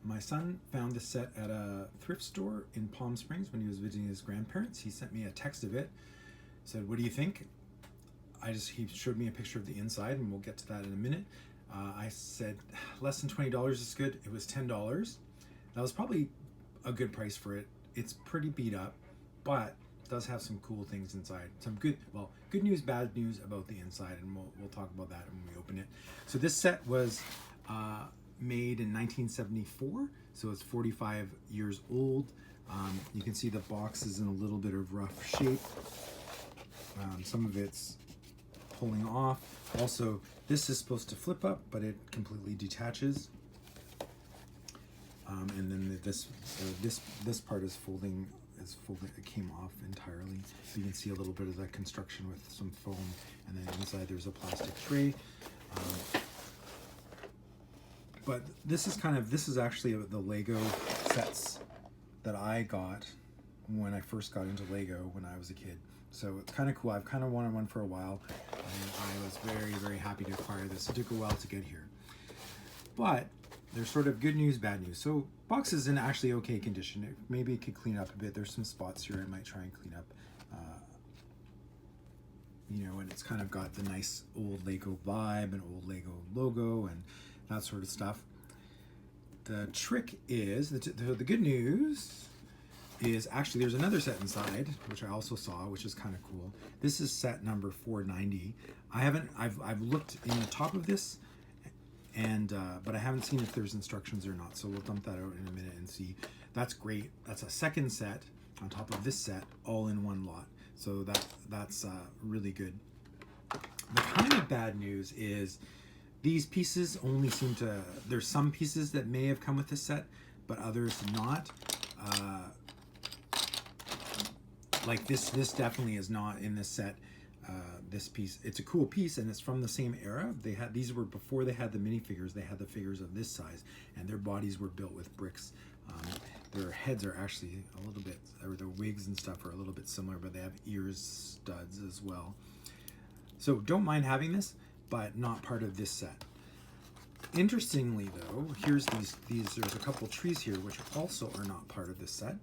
My son found this set at a thrift store in Palm Springs when he was visiting his grandparents. He sent me a text of it, said, "What do you think?" He showed me a picture of the inside, and we'll get to that in a minute. I said, less than $20 is good. It was $10. That was probably a good price for it. It's pretty beat up, but it does have some cool things inside. Some good news, bad news about the inside, and we'll talk about that when we open it. So this set was made in 1974, so it's 45 years old. You can see the box is in a little bit of rough shape. Some of it's pulling off. Also, this is supposed to flip up, but it completely detaches. And then this part is folding. It came off entirely. You can see a little bit of the construction with some foam, and then inside there's a plastic tray. But this is actually the Lego sets that I got when I first got into Lego when I was a kid. So it's kind of cool. I've kind of wanted one for a while, and I was very, very happy to acquire this. It took a while to get here. But there's sort of good news, bad news. So box is in actually okay condition. Maybe it could clean up a bit. There's some spots here I might try and clean up. And it's kind of got the nice old Lego vibe and old Lego logo and that sort of stuff. The trick is, the good news is actually there's another set inside, which I also saw, which is kind of cool. This is set number 490. I've looked in the top of this, and but I haven't seen if there's instructions or not. So we'll dump that out in a minute and see. That's great. That's a second set on top of this set, all in one lot. So that's really good. The kind of bad news is these pieces only seem to, there's some pieces that may have come with this set, but others not. Like this definitely is not in this set. This piece, it's a cool piece, and it's from the same era. These were before they had the minifigures. They had the figures of this size, and their bodies were built with bricks. Their heads are actually a little bit, or their wigs and stuff are a little bit similar, but they have ears, studs as well. So don't mind having this, but not part of this set. Interestingly though, here's there's a couple trees here which also are not part of this set,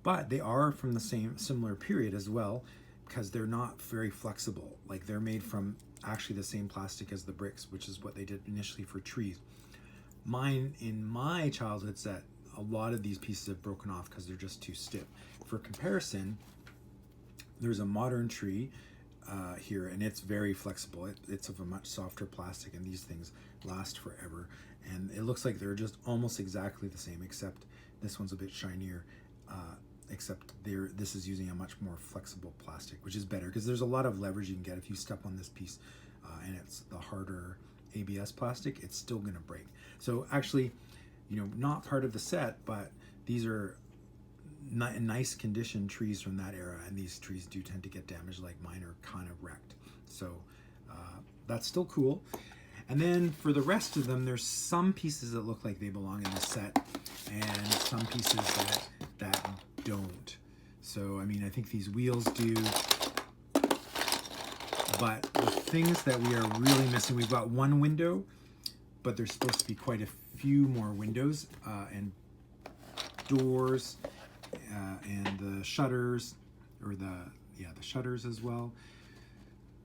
but they are from the similar period as well, because they're not very flexible. Like, they're made from actually the same plastic as the bricks, which is what they did initially for trees. In my childhood set, a lot of these pieces have broken off because they're just too stiff. For comparison, there's a modern tree here, and it's very flexible. It's of a much softer plastic, and these things last forever. And it looks like they're just almost exactly the same, except this one's a bit shinier. Except this is using a much more flexible plastic, which is better because there's a lot of leverage you can get if you step on this piece, and it's the harder ABS plastic, it's still going to break. So actually, not part of the set, but these are nice condition trees from that era, and these trees do tend to get damaged, like mine are kind of wrecked. So that's still cool. And then for the rest of them, there's some pieces that look like they belong in the set, and some pieces that don't. So I mean, I think these wheels do, but the things that we are really missing, we've got one window, but there's supposed to be quite a few more windows and doors and the shutters, or the shutters as well.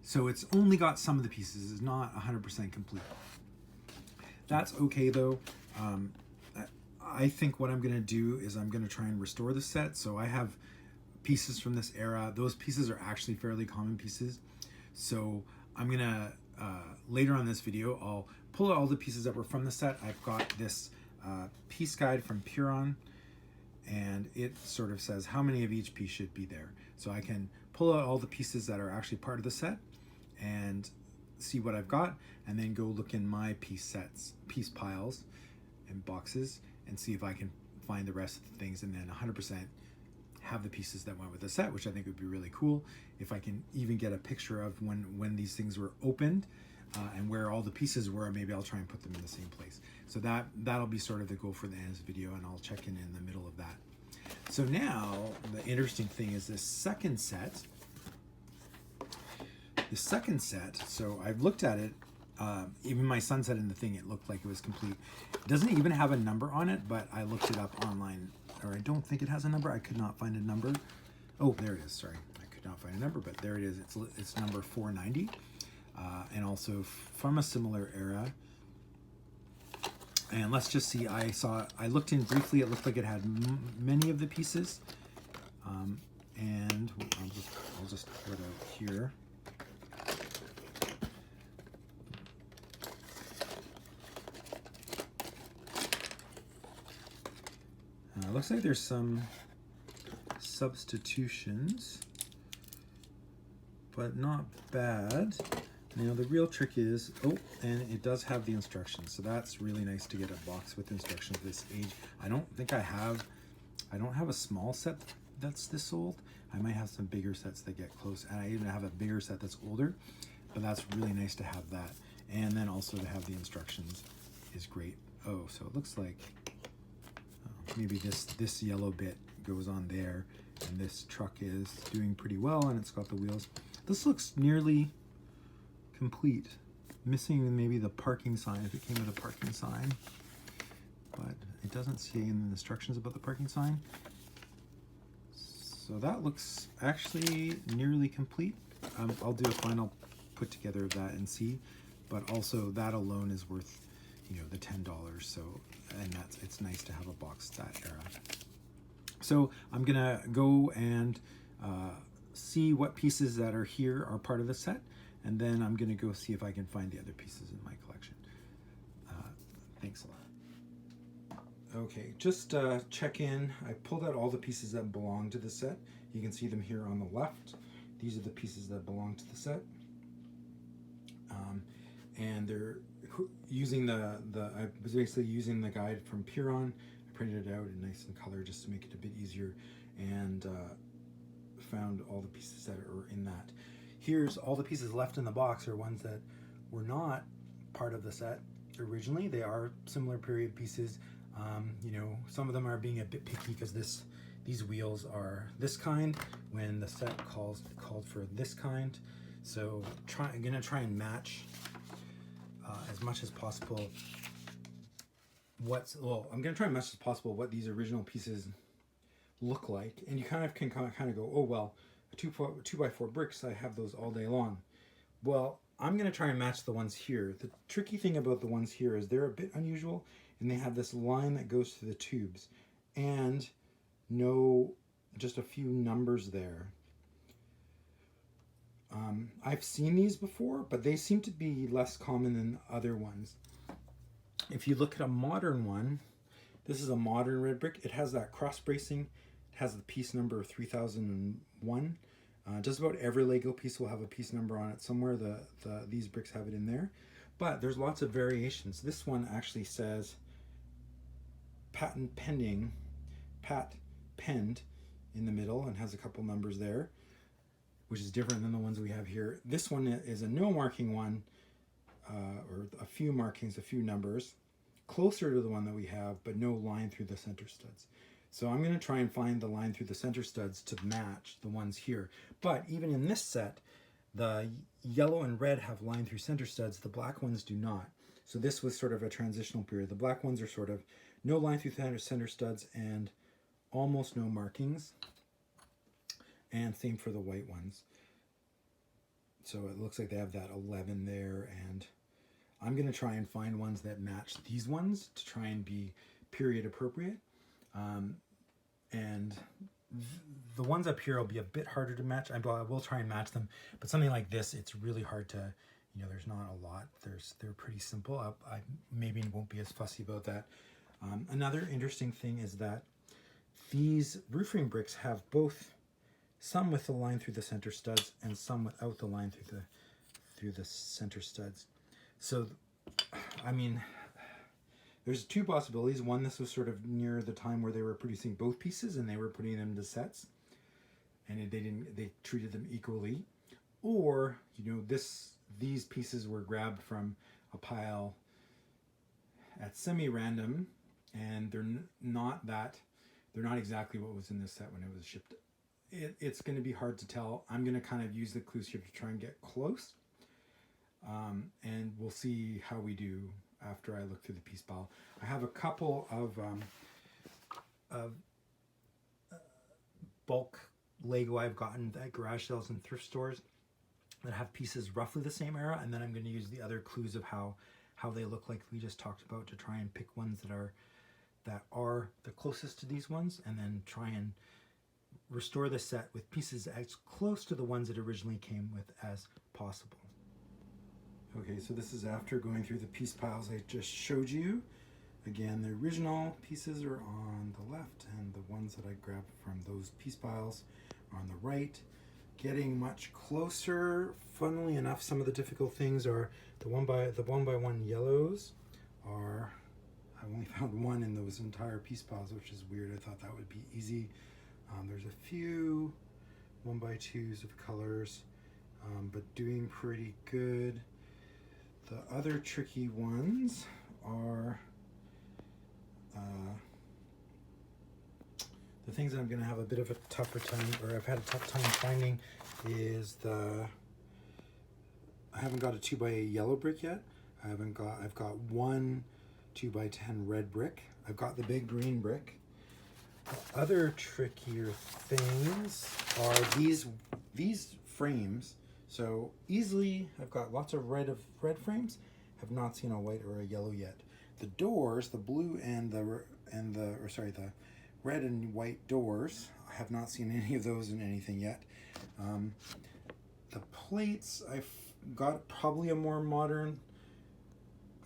So it's only got some of the pieces. It's not 100% complete. That's okay though. I think what I'm going to do is I'm going to try and restore the set. So I have pieces from this era. Those pieces are actually fairly common pieces. So I'm going to, later on in this video, I'll pull out all the pieces that were from the set. I've got this piece guide from Puron, and it sort of says how many of each piece should be there. So I can pull out all the pieces that are actually part of the set and see what I've got, and then go look in my piece piles and boxes, and see if I can find the rest of the things, and then 100% have the pieces that went with the set, which I think would be really cool. If I can even get a picture of when these things were opened and where all the pieces were, maybe I'll try and put them in the same place. So that'll be sort of the goal for the end of this video, and I'll check in the middle of that. So now the interesting thing is this second set. The second set, so I've looked at it Even my son said in the thing, it looked like it was complete. It doesn't even have a number on it, but I looked it up online, or I don't think it has a number. I could not find a number. Oh, there it is. Sorry, I could not find a number, but there it is. It's number 490, and also from a similar era. And let's just see. I looked in briefly. It looked like it had many of the pieces, and I'll just put it out here. Looks like there's some substitutions, but not bad. Now the real trick is, and it does have the instructions, so that's really nice to get a box with instructions this age. I don't have a small set that's this old. I might have some bigger sets that get close, and I even have a bigger set that's older, but that's really nice to have that. And then also to have the instructions is great. Oh, so it looks like maybe this yellow bit goes on there, and this truck is doing pretty well, and it's got the wheels. This looks nearly complete, missing maybe the parking sign if it came with a parking sign, but it doesn't say in the instructions about the parking sign. So that looks actually nearly complete. I'll do a final put together of that and see, but also that alone is worth, the $10. So, and it's nice to have a box that era. So I'm gonna go and see what pieces that are here are part of the set, and then I'm gonna go see if I can find the other pieces in my collection. Thanks a lot. Okay, just check in. I pulled out all the pieces that belong to the set. You can see them here on the left. These are the pieces that belong to the set. And they're using I was basically using the guide from Piron. I printed it out in nice in color just to make it a bit easier, and found all the pieces that are in that. Here's all the pieces left in the box are ones that were not part of the set originally. They are similar period pieces. Some of them are being a bit picky because these wheels are this kind when the set called for this kind. So I'm gonna try and match as much as possible I'm gonna try and match as possible what these original pieces look like, and you kind of can kind of go, oh well, 2x4 bricks, I have those all day long. Well, I'm gonna try and match the ones here. The tricky thing about the ones here is they're a bit unusual, and they have this line that goes to the tubes, and just a few numbers there. I've seen these before, but they seem to be less common than other ones. If you look at a modern one, this is a modern red brick. It has that cross bracing. It has the piece number 3001. Just about every Lego piece will have a piece number on it somewhere. These bricks have it in there. But there's lots of variations. This one actually says patent pending, pat penned in the middle, and has a couple numbers there, which is different than the ones we have here. This one is a no marking one, or a few markings, a few numbers, closer to the one that we have, but no line through the center studs. So I'm gonna try and find the line through the center studs to match the ones here. But even in this set, the yellow and red have line through center studs, the black ones do not. So this was sort of a transitional period. The black ones are sort of no line through center studs and almost no markings. And same for the white ones. So it looks like they have that 11 there, and I'm gonna try and find ones that match these ones to try and be period appropriate. And the ones up here will be a bit harder to match. I will try and match them, but something like this, it's really hard to, there's not a lot. They're pretty simple. I maybe won't be as fussy about that. Another interesting thing is that these roofing bricks have both some with the line through the center studs and some without the line through the center studs. So, I mean, there's two possibilities. One, this was sort of near the time where they were producing both pieces and they were putting them into sets, and they treated them equally. Or, these pieces were grabbed from a pile at semi-random, and they're not exactly what was in this set when it was shipped. It's going to be hard to tell. I'm going to kind of use the clues here to try and get close. and we'll see how we do after I look through the piece pile. I have a couple of bulk Lego I've gotten at garage sales and thrift stores that have pieces roughly the same era, and then I'm going to use the other clues of how they look like we just talked about to try and pick ones that are the closest to these ones, and then try and restore the set with pieces as close to the ones it originally came with as possible. Okay, so this is after going through the piece piles I just showed you. Again, the original pieces are on the left, and the ones that I grabbed from those piece piles are on the right. Getting much closer. Funnily enough, some of the difficult things are the one by one yellows are, I only found one in those entire piece piles, which is weird. I thought that would be easy. There's a few 1x2s of colors, but doing pretty good. The other tricky ones are the things that I'm going to have a bit of a tougher time, or I've had a tough time finding, is I haven't got a 2x8 yellow brick yet. I've got one 2x10 red brick. I've got the big green brick. The other trickier things are these frames. So easily, I've got lots of red frames. Have not seen a white or a yellow yet. The doors, the blue and the red and white doors, I have not seen any of those in anything yet. The plates, I've got probably a more modern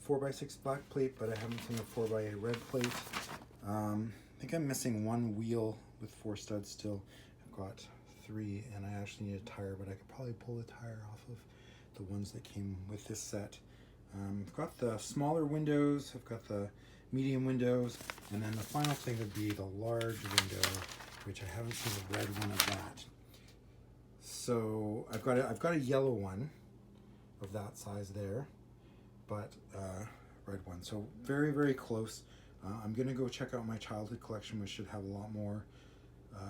4x6 black plate, but I haven't seen a 4x8 red plate. I think I'm missing one wheel with 4 studs still. I've got 3, and I actually need a tire, but I could probably pull the tire off of the ones that came with this set. I've got the smaller windows, I've got the medium windows, and then the final thing would be the large window, which I haven't seen the red one of that. So I've got a yellow one of that size there, but red one. So very, very close. I'm gonna go check out my childhood collection, which should have a lot more,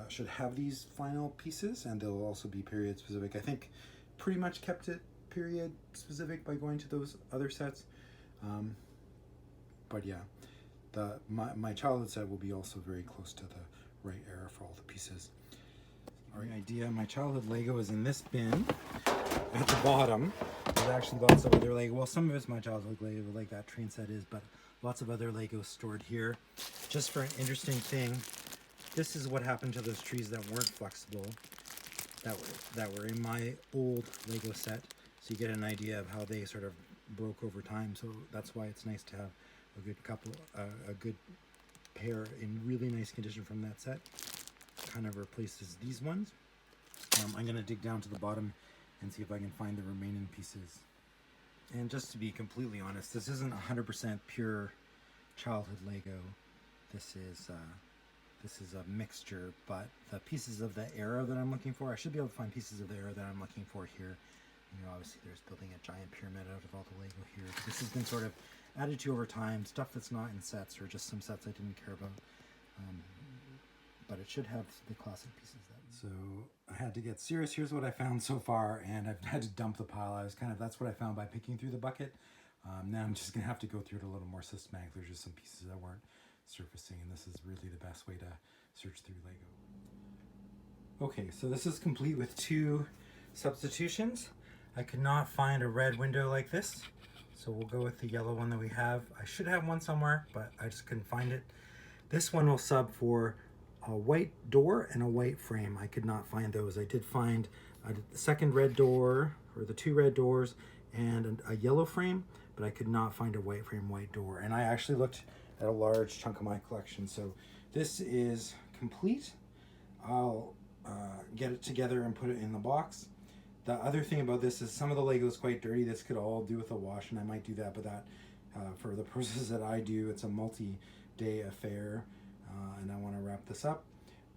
should have these final pieces, and they'll also be period specific. I think pretty much kept it period specific by going to those other sets. But yeah, my childhood set will be also very close to the right era for all the pieces. All right, idea, my childhood Lego is in this bin at the bottom. There's actually lots of other Lego. Well, some of it's my childhood Lego, like that train set is, but lots of other Legos stored here. Just for an interesting thing, this is what happened to those trees that weren't flexible, that were in my old Lego set. So you get an idea of how they sort of broke over time. So that's why it's nice to have a good couple, a good pair in really nice condition from that set. Kind of replaces these ones. I'm going to dig down to the bottom and see if I can find the remaining pieces. And just to be completely honest, this isn't 100% pure childhood Lego. This is a mixture, but the pieces of the era that I'm looking for, I should be able to find pieces of the era that I'm looking for here. You know, obviously there's building a giant pyramid out of all the Lego here. This has been sort of added to over time, stuff that's not in sets, or just some sets I didn't care about. But it should have the classic pieces. So I had to get serious. Here's what I found so far, and I've had to dump the pile. That's what I found by picking through the bucket. Now I'm just gonna have to go through it a little more systematically. There's just some pieces that weren't surfacing, and this is really the best way to search through Lego. Okay, so this is complete with 2 substitutions. I could not find a red window like this, so we'll go with the yellow one that we have. I should have one somewhere, but I just couldn't find it. This one will sub for a white door and a white frame. I could not find those. I did find a second red door, or the 2 red doors, and a yellow frame, but I could not find a white frame, white door. And I actually looked at a large chunk of my collection. So this is complete. I'll get it together and put it in the box. The other thing about this is some of the Lego is quite dirty. This could all do with a wash, and I might do that, but that for the purposes that I do, it's a multi-day affair, and I want to wrap this up.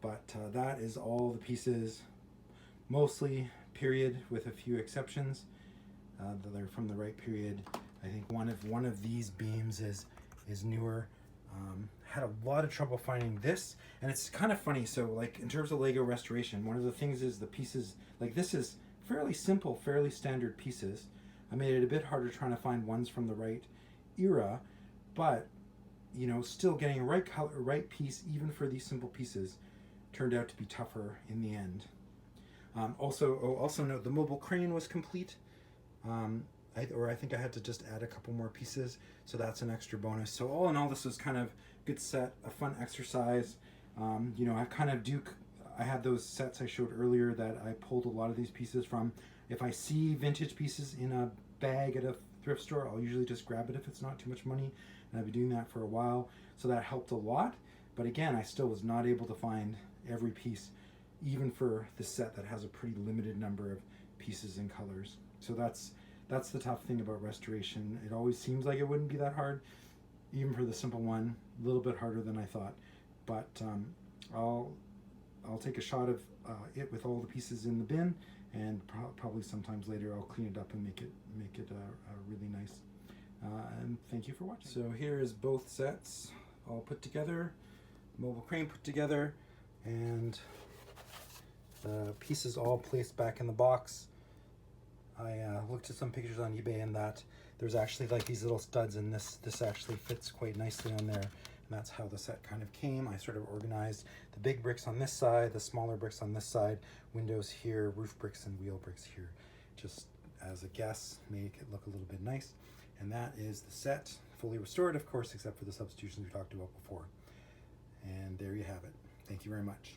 But that is all the pieces, mostly period with a few exceptions that are from the right period. I think one of these beams is newer. Had a lot of trouble finding this, and it's kind of funny. So like in terms of Lego restoration, one of the things is the pieces, like this is fairly simple, fairly standard pieces, I made it a bit harder trying to find ones from the right era, but you know, still getting a right color, right piece, even for these simple pieces, turned out to be tougher in the end. Also note the mobile crane was complete. I think I had to just add a couple more pieces, so that's an extra bonus. So all in all, this was kind of a good set, a fun exercise. You know, I had those sets I showed earlier that I pulled a lot of these pieces from. If I see vintage pieces in a bag at a thrift store, I'll usually just grab it if it's not too much money, and I've been doing that for a while, so that helped a lot. But again, I still was not able to find every piece, even for this set that has a pretty limited number of pieces and colors. So that's the tough thing about restoration. It always seems like it wouldn't be that hard, even for the simple one. A little bit harder than I thought, but I'll take a shot of it with all the pieces in the bin, and probably sometimes later I'll clean it up and make it really nice. And thank you for watching. So here is both sets all put together, mobile crane put together, and the pieces all placed back in the box. I looked at some pictures on eBay, and that there's actually like these little studs, and this actually fits quite nicely on there. And that's how the set kind of came. I sort of organized the big bricks on this side, the smaller bricks on this side, windows here, roof bricks and wheel bricks here, just as a guess, make it look a little bit nice. And that is the set, fully restored, of course, except for the substitutions we talked about before. And there you have it. Thank you very much.